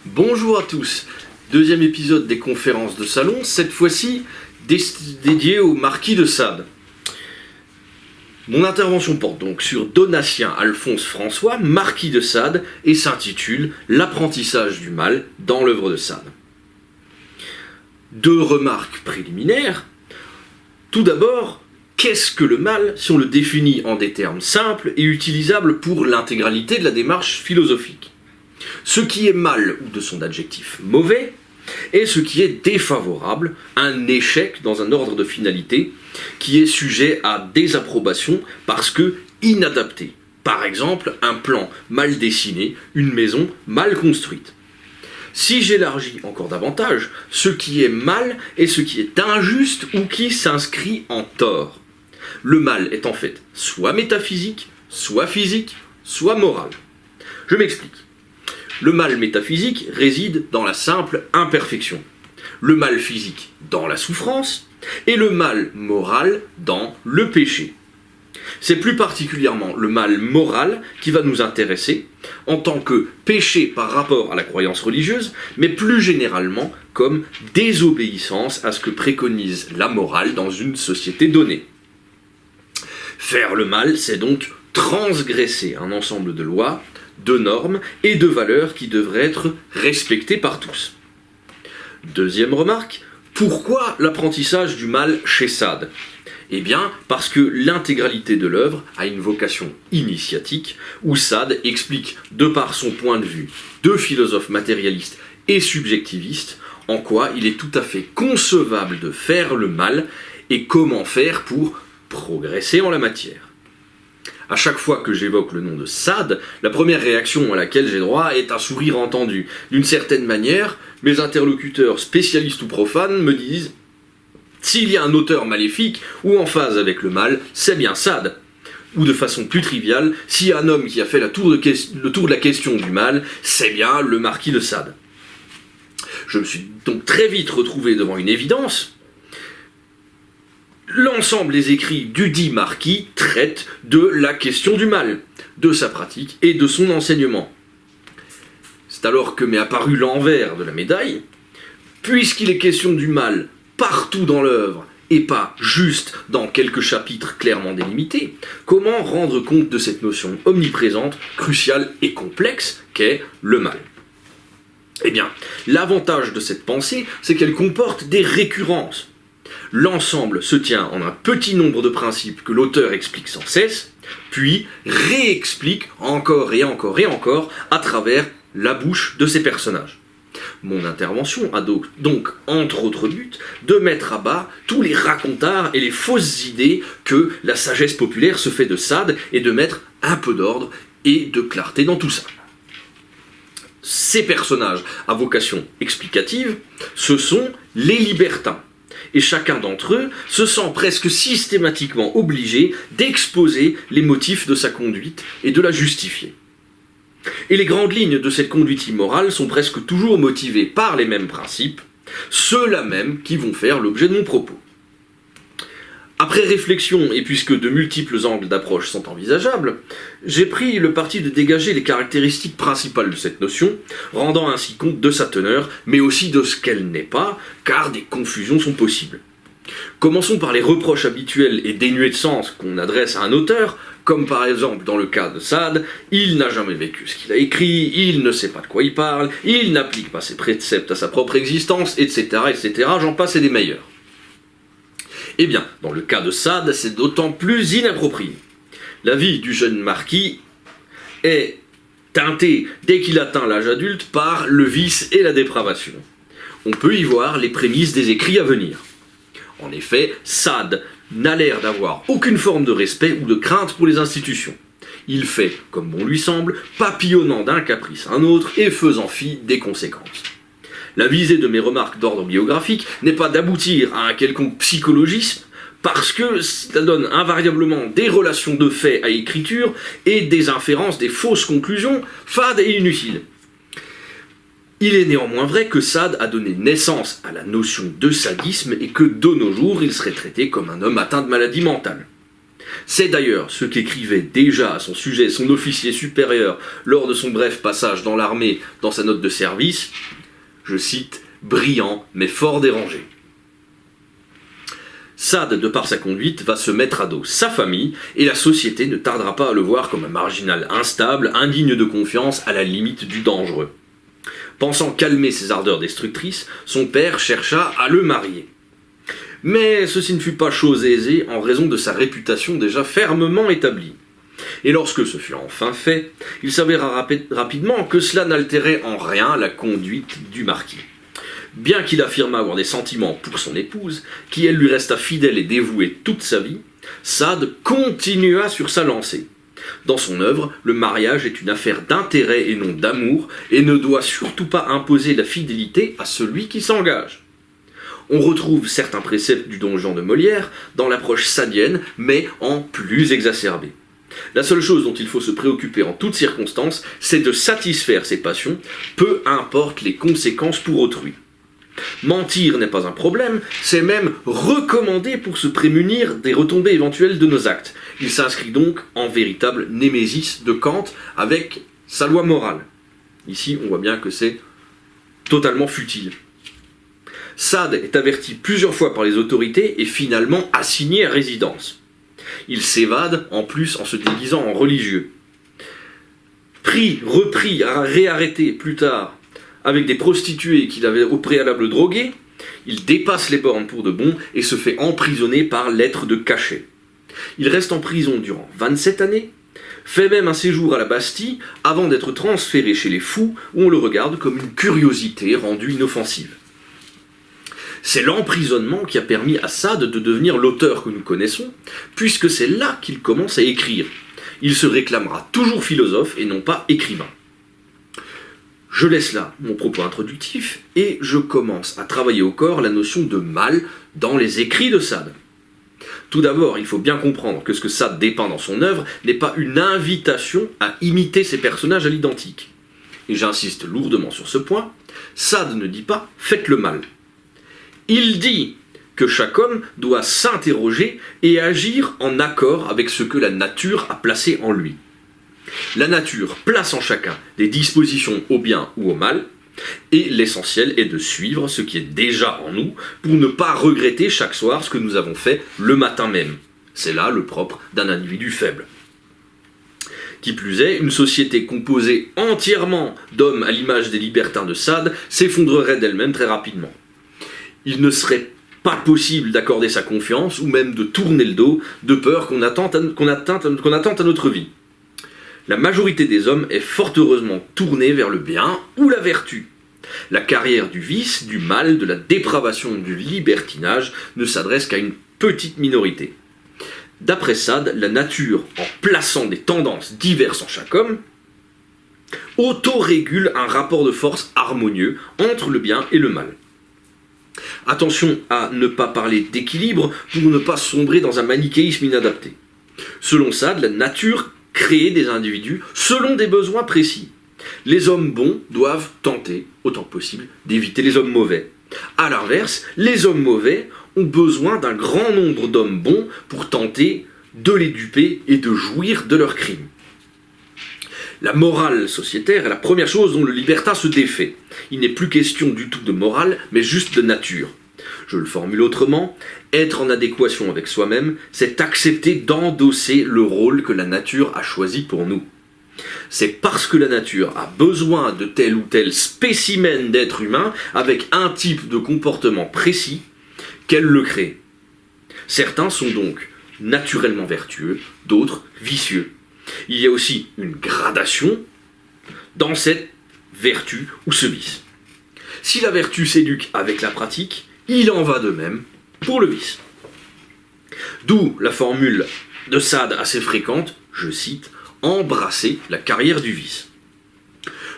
Bonjour à tous, deuxième épisode des conférences de salon, cette fois-ci dédié au marquis de Sade. Mon intervention porte donc sur Donatien Alphonse François, marquis de Sade, et s'intitule « L'apprentissage du mal dans l'œuvre de Sade ». Deux remarques préliminaires. Tout d'abord, qu'est-ce que le mal si on le définit en des termes simples et utilisables pour l'intégralité de la démarche philosophique? Ce qui est mal, ou de son adjectif mauvais, et ce qui est défavorable, un échec dans un ordre de finalité qui est sujet à désapprobation parce que inadapté. Par exemple, un plan mal dessiné, une maison mal construite. Si j'élargis encore davantage, ce qui est mal est ce qui est injuste ou qui s'inscrit en tort. Le mal est en fait soit métaphysique, soit physique, soit moral. Je m'explique. Le mal métaphysique réside dans la simple imperfection, le mal physique dans la souffrance, et le mal moral dans le péché. C'est plus particulièrement le mal moral qui va nous intéresser, en tant que péché par rapport à la croyance religieuse, mais plus généralement comme désobéissance à ce que préconise la morale dans une société donnée. Faire le mal, c'est donc transgresser un ensemble de lois, de normes et de valeurs qui devraient être respectées par tous. Deuxième remarque, pourquoi l'apprentissage du mal chez Sade? Eh bien, parce que l'intégralité de l'œuvre a une vocation initiatique, où Sade explique, de par son point de vue de philosophe matérialiste et subjectiviste, en quoi il est tout à fait concevable de faire le mal et comment faire pour progresser en la matière. À chaque fois que j'évoque le nom de Sade, la première réaction à laquelle j'ai droit est un sourire entendu. D'une certaine manière, mes interlocuteurs spécialistes ou profanes me disent « S'il y a un auteur maléfique ou en phase avec le mal, c'est bien Sade ». Ou de façon plus triviale, s'il y a un homme qui a fait le tour de la question du mal, c'est bien le marquis de Sade. Je me suis donc très vite retrouvé devant une évidence. L'ensemble des écrits du dit marquis traitent de la question du mal, de sa pratique et de son enseignement. C'est alors que m'est apparu l'envers de la médaille, puisqu'il est question du mal partout dans l'œuvre et pas juste dans quelques chapitres clairement délimités, comment rendre compte de cette notion omniprésente, cruciale et complexe qu'est le mal? Eh bien, l'avantage de cette pensée, c'est qu'elle comporte des récurrences. L'ensemble se tient en un petit nombre de principes que l'auteur explique sans cesse, puis réexplique encore et encore et encore à travers la bouche de ses personnages. Mon intervention a donc, entre autres buts, de mettre à bas tous les racontards et les fausses idées que la sagesse populaire se fait de Sade et de mettre un peu d'ordre et de clarté dans tout ça. Ces personnages à vocation explicative, ce sont les libertins. Et chacun d'entre eux se sent presque systématiquement obligé d'exposer les motifs de sa conduite et de la justifier. Et les grandes lignes de cette conduite immorale sont presque toujours motivées par les mêmes principes, ceux-là même qui vont faire l'objet de mon propos. Après réflexion, et puisque de multiples angles d'approche sont envisageables, j'ai pris le parti de dégager les caractéristiques principales de cette notion, rendant ainsi compte de sa teneur, mais aussi de ce qu'elle n'est pas, car des confusions sont possibles. Commençons par les reproches habituels et dénués de sens qu'on adresse à un auteur, comme par exemple dans le cas de Sade, il n'a jamais vécu ce qu'il a écrit, il ne sait pas de quoi il parle, il n'applique pas ses préceptes à sa propre existence, etc., etc., j'en passe et des meilleurs. Eh bien, dans le cas de Sade, c'est d'autant plus inapproprié. La vie du jeune marquis est teintée, dès qu'il atteint l'âge adulte, par le vice et la dépravation. On peut y voir les prémices des écrits à venir. En effet, Sade n'a l'air d'avoir aucune forme de respect ou de crainte pour les institutions. Il fait, comme bon lui semble, papillonnant d'un caprice à un autre et faisant fi des conséquences. La visée de mes remarques d'ordre biographique n'est pas d'aboutir à un quelconque psychologisme, parce que ça donne invariablement des relations de fait à écriture et des inférences, des fausses conclusions, fades et inutiles. Il est néanmoins vrai que Sade a donné naissance à la notion de sadisme et que de nos jours il serait traité comme un homme atteint de maladie mentale. C'est d'ailleurs ce qu'écrivait déjà à son sujet son officier supérieur lors de son bref passage dans l'armée dans sa note de service, je cite, « brillant mais fort dérangé ». Saad, de par sa conduite, va se mettre à dos sa famille, et la société ne tardera pas à le voir comme un marginal instable, indigne de confiance, à la limite du dangereux. Pensant calmer ses ardeurs destructrices, son père chercha à le marier. Mais ceci ne fut pas chose aisée en raison de sa réputation déjà fermement établie. Et lorsque ce fut enfin fait, il s'avéra rapidement que cela n'altérait en rien la conduite du marquis. Bien qu'il affirmât avoir des sentiments pour son épouse, qui elle lui resta fidèle et dévouée toute sa vie, Saad continua sur sa lancée. Dans son œuvre, le mariage est une affaire d'intérêt et non d'amour, et ne doit surtout pas imposer la fidélité à celui qui s'engage. On retrouve certains préceptes du Don Juan de Molière dans l'approche sadienne, mais en plus exacerbée. La seule chose dont il faut se préoccuper en toutes circonstances, c'est de satisfaire ses passions, peu importe les conséquences pour autrui. Mentir n'est pas un problème, c'est même recommandé pour se prémunir des retombées éventuelles de nos actes. Il s'inscrit donc en véritable némésis de Kant avec sa loi morale. Ici, on voit bien que c'est totalement futile. Saad est averti plusieurs fois par les autorités et finalement assigné à résidence. Il s'évade en plus en se déguisant en religieux. Pris, repris, réarrêté plus tard avec des prostituées qu'il avait au préalable droguées, il dépasse les bornes pour de bon et se fait emprisonner par lettre de cachet. Il reste en prison durant 27 années, fait même un séjour à la Bastille avant d'être transféré chez les fous où on le regarde comme une curiosité rendue inoffensive. C'est l'emprisonnement qui a permis à Saad de devenir l'auteur que nous connaissons, puisque c'est là qu'il commence à écrire. Il se réclamera toujours philosophe et non pas écrivain. Je laisse là mon propos introductif et je commence à travailler au corps la notion de mal dans les écrits de Saad. Tout d'abord, il faut bien comprendre que ce que Saad dépeint dans son œuvre n'est pas une invitation à imiter ses personnages à l'identique. Et j'insiste lourdement sur ce point, Saad ne dit pas « faites le mal ». Il dit que chaque homme doit s'interroger et agir en accord avec ce que la nature a placé en lui. La nature place en chacun des dispositions au bien ou au mal, et l'essentiel est de suivre ce qui est déjà en nous pour ne pas regretter chaque soir ce que nous avons fait le matin même. C'est là le propre d'un individu faible. Qui plus est, une société composée entièrement d'hommes à l'image des libertins de Saad s'effondrerait d'elle-même très rapidement. Il ne serait pas possible d'accorder sa confiance ou même de tourner le dos de peur qu'on attente à notre vie. La majorité des hommes est fort heureusement tournée vers le bien ou la vertu. La carrière du vice, du mal, de la dépravation, du libertinage ne s'adresse qu'à une petite minorité. D'après Saad, la nature, en plaçant des tendances diverses en chaque homme, autorégule un rapport de force harmonieux entre le bien et le mal. Attention à ne pas parler d'équilibre pour ne pas sombrer dans un manichéisme inadapté. Selon Saad, la nature crée des individus selon des besoins précis. Les hommes bons doivent tenter, autant que possible, d'éviter les hommes mauvais. A l'inverse, les hommes mauvais ont besoin d'un grand nombre d'hommes bons pour tenter de les duper et de jouir de leurs crimes. La morale sociétaire est la première chose dont le libertin se défait. Il n'est plus question du tout de morale, mais juste de nature. Je le formule autrement, être en adéquation avec soi-même, c'est accepter d'endosser le rôle que la nature a choisi pour nous. C'est parce que la nature a besoin de tel ou tel spécimen d'être humain avec un type de comportement précis qu'elle le crée. Certains sont donc naturellement vertueux, d'autres vicieux. Il y a aussi une gradation dans cette vertu ou ce vice. Si la vertu s'éduque avec la pratique, il en va de même pour le vice. D'où la formule de Saad assez fréquente, je cite, « embrasser la carrière du vice ».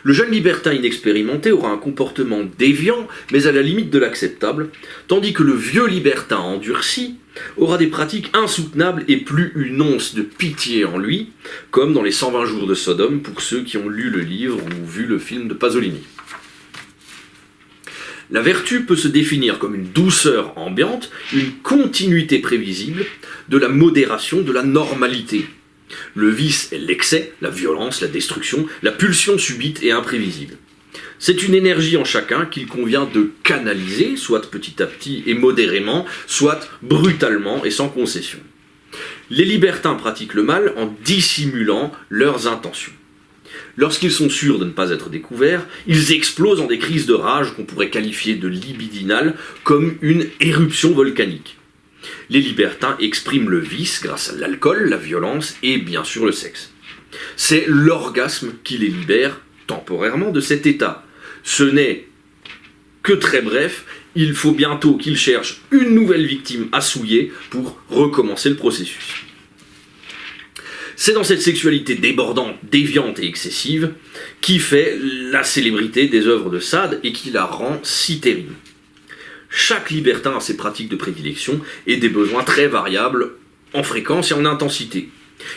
Le jeune libertin inexpérimenté aura un comportement déviant, mais à la limite de l'acceptable, tandis que le vieux libertin endurci aura des pratiques insoutenables et plus une once de pitié en lui, comme dans les 120 jours de Sodome pour ceux qui ont lu le livre ou vu le film de Pasolini. La vertu peut se définir comme une douceur ambiante, une continuité prévisible, de la modération, de la normalité. Le vice est l'excès, la violence, la destruction, la pulsion subite et imprévisible. C'est une énergie en chacun qu'il convient de canaliser, soit petit à petit et modérément, soit brutalement et sans concession. Les libertins pratiquent le mal en dissimulant leurs intentions. Lorsqu'ils sont sûrs de ne pas être découverts, ils explosent en des crises de rage qu'on pourrait qualifier de libidinales, comme une éruption volcanique. Les libertins expriment le vice grâce à l'alcool, la violence et bien sûr le sexe. C'est l'orgasme qui les libère temporairement de cet état. Ce n'est que très bref, il faut bientôt qu'ils cherchent une nouvelle victime à souiller pour recommencer le processus. C'est dans cette sexualité débordante, déviante et excessive qui fait la célébrité des œuvres de Sade et qui la rend si terrible. Chaque libertin a ses pratiques de prédilection et des besoins très variables en fréquence et en intensité.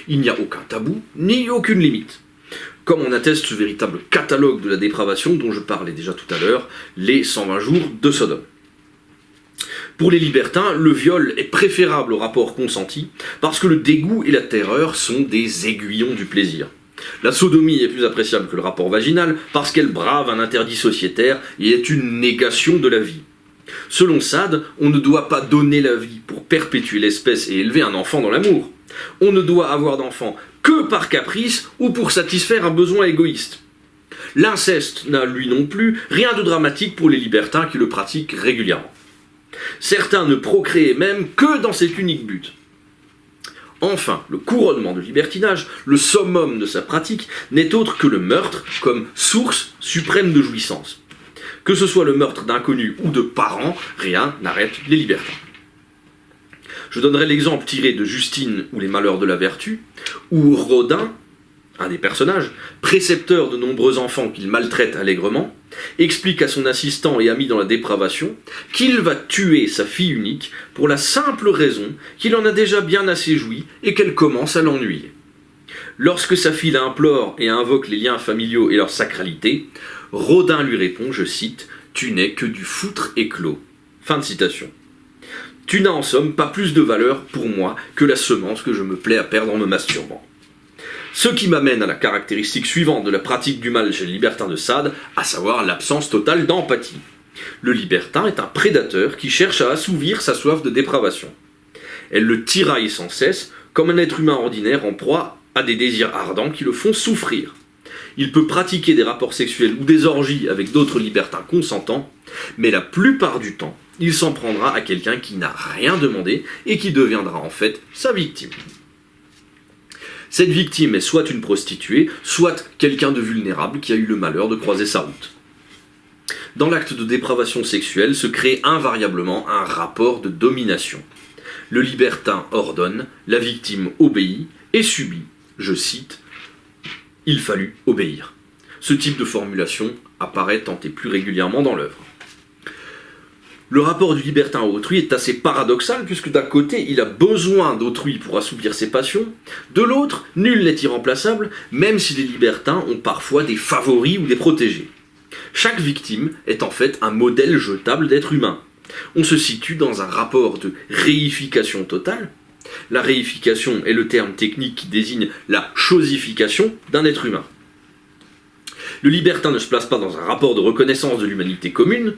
Il n'y a aucun tabou, ni aucune limite. Comme on atteste ce véritable catalogue de la dépravation dont je parlais déjà tout à l'heure, les 120 jours de Sodome. Pour les libertins, le viol est préférable au rapport consenti parce que le dégoût et la terreur sont des aiguillons du plaisir. La sodomie est plus appréciable que le rapport vaginal parce qu'elle brave un interdit sociétaire et est une négation de la vie. Selon Sade, on ne doit pas donner la vie pour perpétuer l'espèce et élever un enfant dans l'amour. On ne doit avoir d'enfant que par caprice ou pour satisfaire un besoin égoïste. L'inceste n'a, lui non plus, rien de dramatique pour les libertins qui le pratiquent régulièrement. Certains ne procréaient même que dans cet unique but. Enfin, le couronnement de libertinage, le summum de sa pratique, n'est autre que le meurtre comme source suprême de jouissance. Que ce soit le meurtre d'inconnus ou de parents, rien n'arrête les libertins. Je donnerai l'exemple tiré de Justine ou les Malheurs de la Vertu, où Rodin, un des personnages, précepteur de nombreux enfants qu'il maltraite allègrement, explique à son assistant et ami dans la dépravation qu'il va tuer sa fille unique pour la simple raison qu'il en a déjà bien assez joui et qu'elle commence à l'ennuyer. Lorsque sa fille l'implore et invoque les liens familiaux et leur sacralité, Rodin lui répond, je cite, « Tu n'es que du foutre éclos ». Fin de citation. Tu n'as en somme pas plus de valeur pour moi que la semence que je me plais à perdre en me masturbant. Ce qui m'amène à la caractéristique suivante de la pratique du mal chez les libertins de Sade, à savoir l'absence totale d'empathie. Le libertin est un prédateur qui cherche à assouvir sa soif de dépravation. Elle le tiraille sans cesse, comme un être humain ordinaire en proie à des désirs ardents qui le font souffrir. Il peut pratiquer des rapports sexuels ou des orgies avec d'autres libertins consentants, mais la plupart du temps, il s'en prendra à quelqu'un qui n'a rien demandé et qui deviendra en fait sa victime. Cette victime est soit une prostituée, soit quelqu'un de vulnérable qui a eu le malheur de croiser sa route. Dans l'acte de dépravation sexuelle se crée invariablement un rapport de domination. Le libertin ordonne, la victime obéit et subit, je cite, « Il fallut obéir ». Ce type de formulation apparaît tant et plus régulièrement dans l'œuvre. Le rapport du libertin à autrui est assez paradoxal puisque d'un côté, il a besoin d'autrui pour assouvir ses passions, de l'autre, nul n'est irremplaçable, même si les libertins ont parfois des favoris ou des protégés. Chaque victime est en fait un modèle jetable d'être humain. On se situe dans un rapport de réification totale. La réification est le terme technique qui désigne la chosification d'un être humain. Le libertin ne se place pas dans un rapport de reconnaissance de l'humanité commune,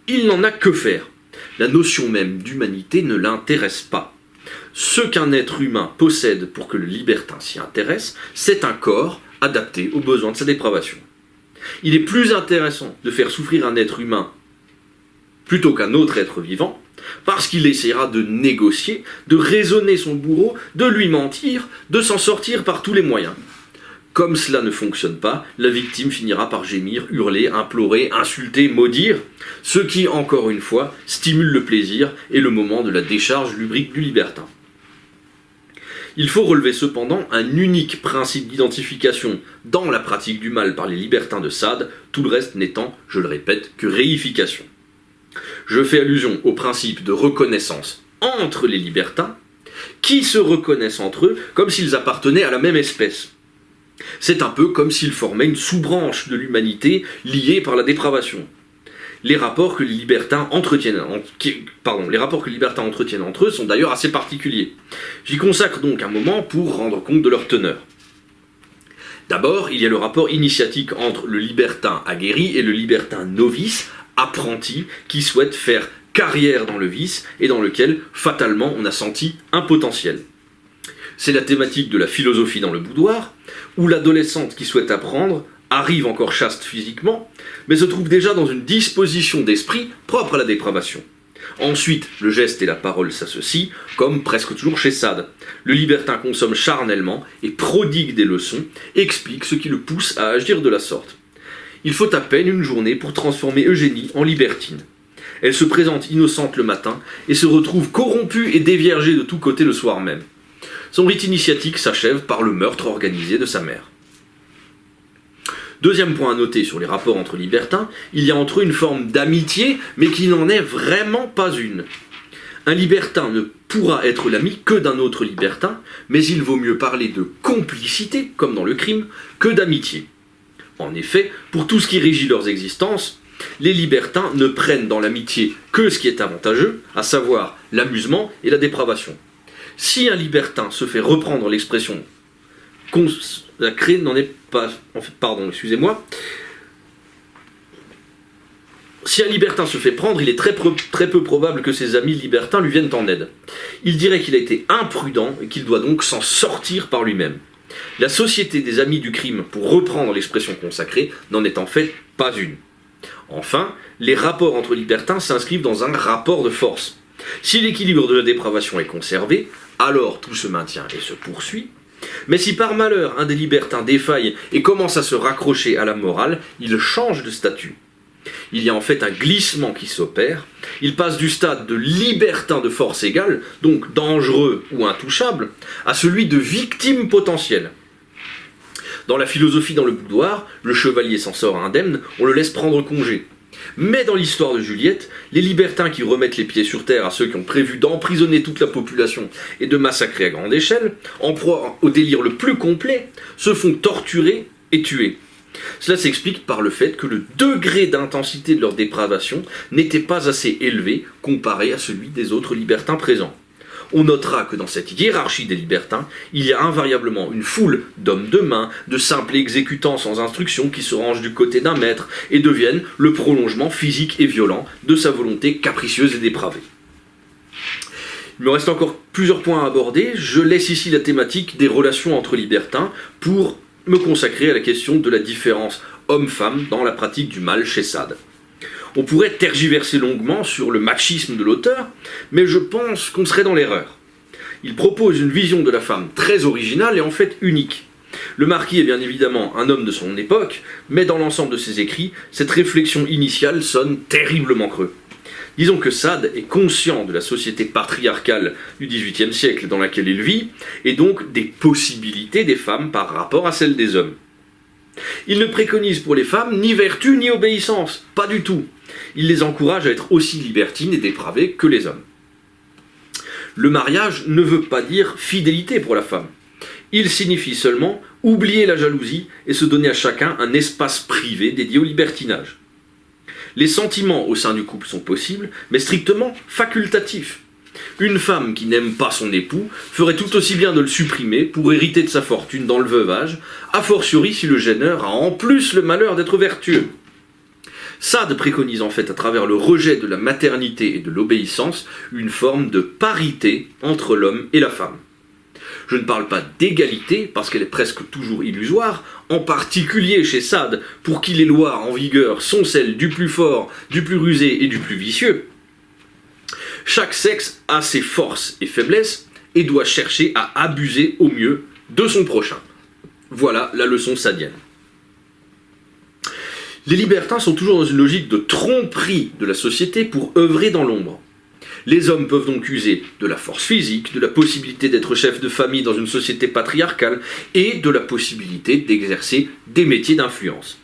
il n'en a que faire. La notion même d'humanité ne l'intéresse pas. Ce qu'un être humain possède pour que le libertin s'y intéresse, c'est un corps adapté aux besoins de sa dépravation. Il est plus intéressant de faire souffrir un être humain plutôt qu'un autre être vivant, parce qu'il essaiera de négocier, de raisonner son bourreau, de lui mentir, de s'en sortir par tous les moyens. Comme cela ne fonctionne pas, la victime finira par gémir, hurler, implorer, insulter, maudire, ce qui, encore une fois, stimule le plaisir et le moment de la décharge lubrique du libertin. Il faut relever cependant un unique principe d'identification dans la pratique du mal par les libertins de Sade, tout le reste n'étant, je le répète, que réification. Je fais allusion au principe de reconnaissance entre les libertins, qui se reconnaissent entre eux comme s'ils appartenaient à la même espèce. C'est un peu comme s'ils formaient une sous-branche de l'humanité liée par la dépravation. Les rapports que les libertins entretiennent entre eux sont d'ailleurs assez particuliers. J'y consacre donc un moment pour rendre compte de leur teneur. D'abord, il y a le rapport initiatique entre le libertin aguerri et le libertin novice, apprenti, qui souhaite faire carrière dans le vice et dans lequel, fatalement, on a senti un potentiel. C'est la thématique de la philosophie dans le boudoir, où l'adolescente qui souhaite apprendre arrive encore chaste physiquement, mais se trouve déjà dans une disposition d'esprit propre à la dépravation. Ensuite, le geste et la parole s'associent, comme presque toujours chez Sade. Le libertin consomme charnellement et prodigue des leçons, explique ce qui le pousse à agir de la sorte. Il faut à peine une journée pour transformer Eugénie en libertine. Elle se présente innocente le matin et se retrouve corrompue et déviergée de tous côtés le soir même. Son rite initiatique s'achève par le meurtre organisé de sa mère. Deuxième point à noter sur les rapports entre libertins, il y a entre eux une forme d'amitié, mais qui n'en est vraiment pas une. Un libertin ne pourra être l'ami que d'un autre libertin, mais il vaut mieux parler de complicité, comme dans le crime, que d'amitié. En effet, pour tout ce qui régit leurs existences, les libertins ne prennent dans l'amitié que ce qui est avantageux, à savoir l'amusement et la dépravation. Si un libertin se fait reprendre l'expression consacrée n'en est pas... Si un libertin se fait prendre, il est très peu probable que ses amis libertins lui viennent en aide. Il dirait qu'il a été imprudent et qu'il doit donc s'en sortir par lui-même. La société des amis du crime, pour reprendre l'expression consacrée, n'en est en fait pas une. Enfin, les rapports entre libertins s'inscrivent dans un rapport de force. Si l'équilibre de la dépravation est conservé, alors tout se maintient et se poursuit. Mais si par malheur un des libertins défaille et commence à se raccrocher à la morale, il change de statut. Il y a en fait un glissement qui s'opère. Il passe du stade de libertin de force égale, donc dangereux ou intouchable, à celui de victime potentielle. Dans la philosophie dans le boudoir, le chevalier s'en sort indemne, on le laisse prendre congé. Mais dans l'histoire de Juliette, les libertins qui remettent les pieds sur terre à ceux qui ont prévu d'emprisonner toute la population et de massacrer à grande échelle, en proie au délire le plus complet, se font torturer et tuer. Cela s'explique par le fait que le degré d'intensité de leur dépravation n'était pas assez élevé comparé à celui des autres libertins présents. On notera que dans cette hiérarchie des libertins, il y a invariablement une foule d'hommes de main, de simples exécutants sans instruction qui se rangent du côté d'un maître et deviennent le prolongement physique et violent de sa volonté capricieuse et dépravée. Il me reste encore plusieurs points à aborder. Je laisse ici la thématique des relations entre libertins pour me consacrer à la question de la différence homme-femme dans la pratique du mal chez Sade. On pourrait tergiverser longuement sur le machisme de l'auteur, mais je pense qu'on serait dans l'erreur. Il propose une vision de la femme très originale et en fait unique. Le marquis est bien évidemment un homme de son époque, mais dans l'ensemble de ses écrits, cette réflexion initiale sonne terriblement creux. Disons que Sade est conscient de la société patriarcale du XVIIIe siècle dans laquelle il vit, et donc des possibilités des femmes par rapport à celles des hommes. Il ne préconise pour les femmes ni vertu ni obéissance, pas du tout. Il les encourage à être aussi libertines et dépravées que les hommes. Le mariage ne veut pas dire fidélité pour la femme. Il signifie seulement oublier la jalousie et se donner à chacun un espace privé dédié au libertinage. Les sentiments au sein du couple sont possibles, mais strictement facultatifs. Une femme qui n'aime pas son époux ferait tout aussi bien de le supprimer pour hériter de sa fortune dans le veuvage, a fortiori si le gêneur a en plus le malheur d'être vertueux. Sade préconise en fait à travers le rejet de la maternité et de l'obéissance une forme de parité entre l'homme et la femme. Je ne parle pas d'égalité parce qu'elle est presque toujours illusoire, en particulier chez Sade pour qui les lois en vigueur sont celles du plus fort, du plus rusé et du plus vicieux. Chaque sexe a ses forces et faiblesses et doit chercher à abuser au mieux de son prochain. Voilà la leçon sadienne. Les libertins sont toujours dans une logique de tromperie de la société pour œuvrer dans l'ombre. Les hommes peuvent donc user de la force physique, de la possibilité d'être chef de famille dans une société patriarcale et de la possibilité d'exercer des métiers d'influence.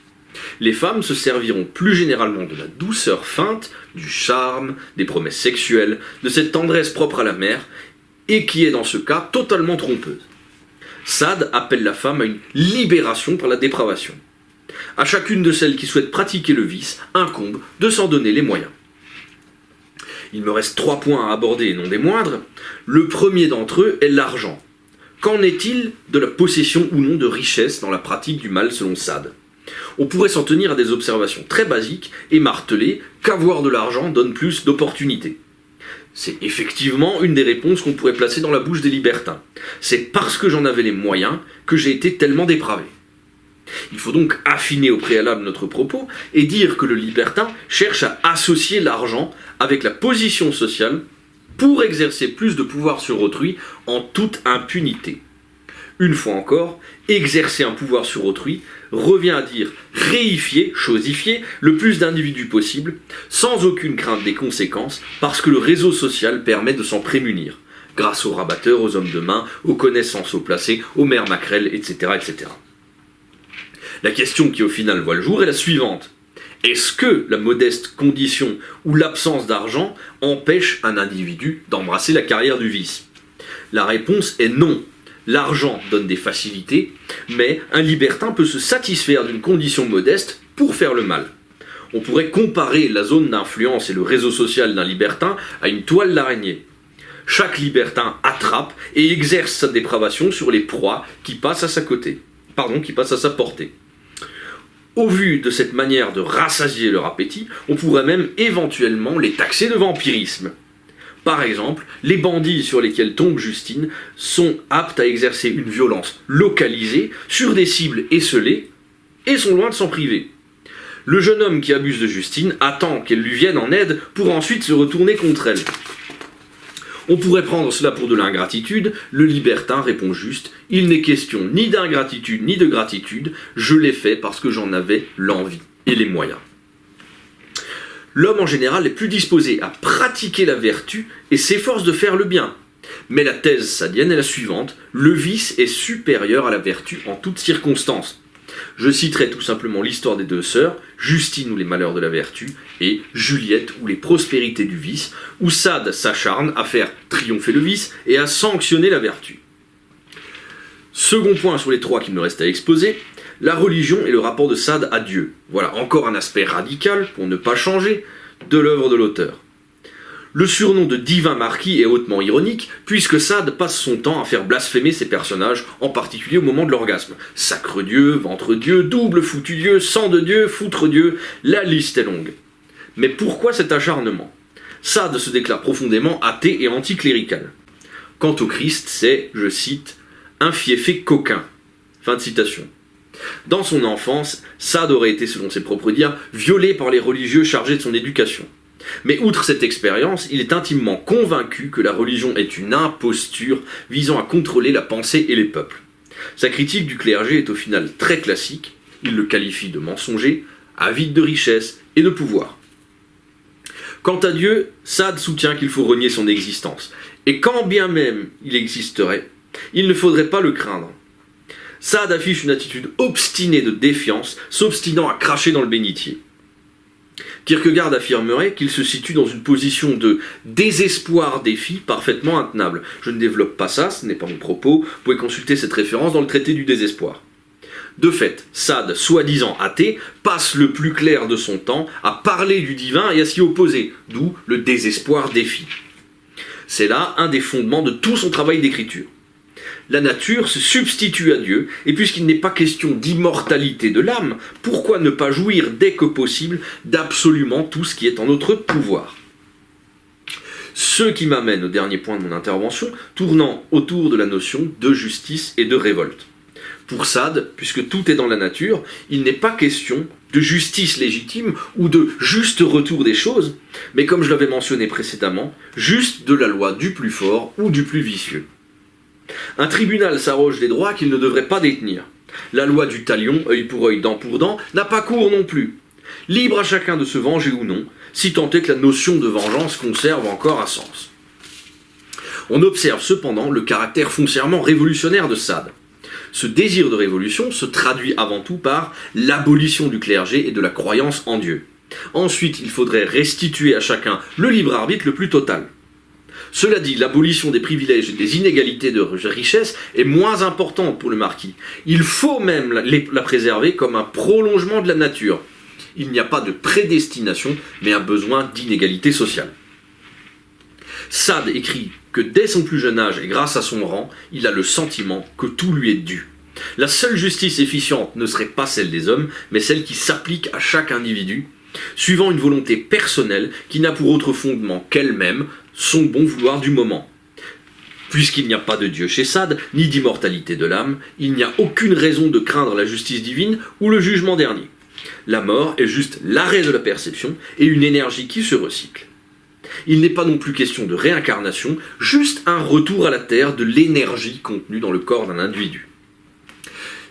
Les femmes se serviront plus généralement de la douceur feinte, du charme, des promesses sexuelles, de cette tendresse propre à la mère, et qui est dans ce cas totalement trompeuse. Sade appelle la femme à une libération par la dépravation. À chacune de celles qui souhaitent pratiquer le vice incombe de s'en donner les moyens. Il me reste 3 points à aborder et non des moindres. Le premier d'entre eux est l'argent. Qu'en est-il de la possession ou non de richesses dans la pratique du mal selon Sade ? On pourrait s'en tenir à des observations très basiques et marteler qu'avoir de l'argent donne plus d'opportunités. C'est effectivement une des réponses qu'on pourrait placer dans la bouche des libertins. C'est parce que j'en avais les moyens que j'ai été tellement dépravé. Il faut donc affiner au préalable notre propos et dire que le libertin cherche à associer l'argent avec la position sociale pour exercer plus de pouvoir sur autrui en toute impunité. Une fois encore, exercer un pouvoir sur autrui revient à dire réifier, chosifier le plus d'individus possible, sans aucune crainte des conséquences, parce que le réseau social permet de s'en prémunir, grâce aux rabatteurs, aux hommes de main, aux connaissances haut placées, aux mères maquerelles, etc., etc. La question qui au final voit le jour est la suivante. Est-ce que la modeste condition ou l'absence d'argent empêche un individu d'embrasser la carrière du vice ? La réponse est non. L'argent donne des facilités, mais un libertin peut se satisfaire d'une condition modeste pour faire le mal. On pourrait comparer la zone d'influence et le réseau social d'un libertin à une toile d'araignée. Chaque libertin attrape et exerce sa dépravation sur les proies qui passent à sa portée. Au vu de cette manière de rassasier leur appétit, on pourrait même éventuellement les taxer de vampirisme. Par exemple, les bandits sur lesquels tombe Justine sont aptes à exercer une violence localisée sur des cibles esseulées et sont loin de s'en priver. Le jeune homme qui abuse de Justine attend qu'elle lui vienne en aide pour ensuite se retourner contre elle. On pourrait prendre cela pour de l'ingratitude, le libertin répond juste « Il n'est question ni d'ingratitude ni de gratitude, je l'ai fait parce que j'en avais l'envie et les moyens. » L'homme en général est plus disposé à pratiquer la vertu et s'efforce de faire le bien. Mais la thèse sadienne est la suivante, le vice est supérieur à la vertu en toutes circonstances. Je citerai tout simplement l'histoire des 2 sœurs, Justine ou les malheurs de la vertu, et Juliette ou les prospérités du vice, où Sade s'acharne à faire triompher le vice et à sanctionner la vertu. Second point sur les 3 qu'il me reste à exposer, la religion et le rapport de Sade à Dieu. Voilà encore un aspect radical, pour ne pas changer, de l'œuvre de l'auteur. Le surnom de divin marquis est hautement ironique, puisque Sade passe son temps à faire blasphémer ses personnages, en particulier au moment de l'orgasme. Sacre Dieu, ventre Dieu, double foutu Dieu, sang de Dieu, foutre Dieu, la liste est longue. Mais pourquoi cet acharnement ? Sade se déclare profondément athée et anticlérical. Quant au Christ, c'est, je cite, « un fiefé coquin ». Fin de citation. Dans son enfance, Sade aurait été, selon ses propres dires, violé par les religieux chargés de son éducation. Mais outre cette expérience, il est intimement convaincu que la religion est une imposture visant à contrôler la pensée et les peuples. Sa critique du clergé est au final très classique, il le qualifie de mensonger, avide de richesse et de pouvoir. Quant à Dieu, Sade soutient qu'il faut renier son existence, et quand bien même il existerait, il ne faudrait pas le craindre. Sade affiche une attitude obstinée de défiance, s'obstinant à cracher dans le bénitier. Kierkegaard affirmerait qu'il se situe dans une position de désespoir-défi parfaitement intenable. Je ne développe pas ça, ce n'est pas mon propos, vous pouvez consulter cette référence dans le traité du désespoir. De fait, Sade, soi-disant athée, passe le plus clair de son temps à parler du divin et à s'y opposer, d'où le désespoir-défi. C'est là un des fondements de tout son travail d'écriture. La nature se substitue à Dieu, et puisqu'il n'est pas question d'immortalité de l'âme, pourquoi ne pas jouir dès que possible d'absolument tout ce qui est en notre pouvoir ? Ce qui m'amène au dernier point de mon intervention, tournant autour de la notion de justice et de révolte. Pour Sade, puisque tout est dans la nature, il n'est pas question de justice légitime ou de juste retour des choses, mais comme je l'avais mentionné précédemment, juste de la loi du plus fort ou du plus vicieux. Un tribunal s'arroge des droits qu'il ne devrait pas détenir. La loi du talion, œil pour œil, dent pour dent, n'a pas cours non plus. Libre à chacun de se venger ou non, si tant est que la notion de vengeance conserve encore un sens. On observe cependant le caractère foncièrement révolutionnaire de Sade. Ce désir de révolution se traduit avant tout par l'abolition du clergé et de la croyance en Dieu. Ensuite, il faudrait restituer à chacun le libre arbitre le plus total. Cela dit, l'abolition des privilèges et des inégalités de richesse est moins importante pour le marquis. Il faut même la préserver comme un prolongement de la nature. Il n'y a pas de prédestination, mais un besoin d'inégalité sociale. Sade écrit que dès son plus jeune âge et grâce à son rang, il a le sentiment que tout lui est dû. La seule justice efficiente ne serait pas celle des hommes, mais celle qui s'applique à chaque individu, suivant une volonté personnelle qui n'a pour autre fondement qu'elle-même son bon vouloir du moment. Puisqu'il n'y a pas de Dieu chez Sade, ni d'immortalité de l'âme, il n'y a aucune raison de craindre la justice divine ou le jugement dernier. La mort est juste l'arrêt de la perception et une énergie qui se recycle. Il n'est pas non plus question de réincarnation, juste un retour à la terre de l'énergie contenue dans le corps d'un individu.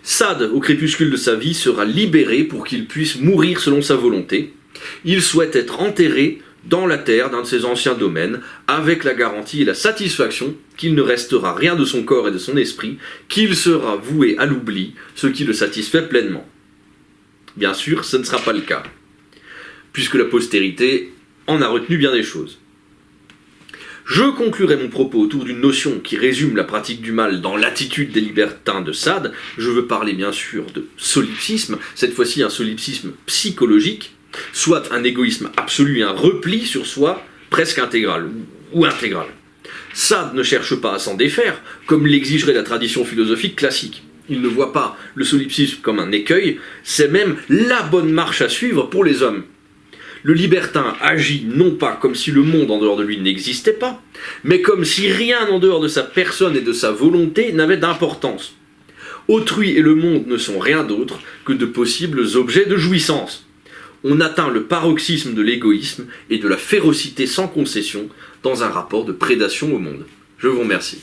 Sade, au crépuscule de sa vie, sera libéré pour qu'il puisse mourir selon sa volonté. Il souhaite être enterré dans la terre d'un de ses anciens domaines, avec la garantie et la satisfaction qu'il ne restera rien de son corps et de son esprit, qu'il sera voué à l'oubli, ce qui le satisfait pleinement. Bien sûr, ce ne sera pas le cas, puisque la postérité en a retenu bien des choses. Je conclurai mon propos autour d'une notion qui résume la pratique du mal dans l'attitude des libertins de Sade. Je veux parler bien sûr de solipsisme, cette fois-ci un solipsisme psychologique, soit un égoïsme absolu et un repli sur soi presque intégral ou intégral. Sade ne cherche pas à s'en défaire, comme l'exigerait la tradition philosophique classique. Il ne voit pas le solipsisme comme un écueil, c'est même la bonne marche à suivre pour les hommes. Le libertin agit non pas comme si le monde en dehors de lui n'existait pas, mais comme si rien en dehors de sa personne et de sa volonté n'avait d'importance. Autrui et le monde ne sont rien d'autre que de possibles objets de jouissance. On atteint le paroxysme de l'égoïsme et de la férocité sans concession dans un rapport de prédation au monde. Je vous remercie.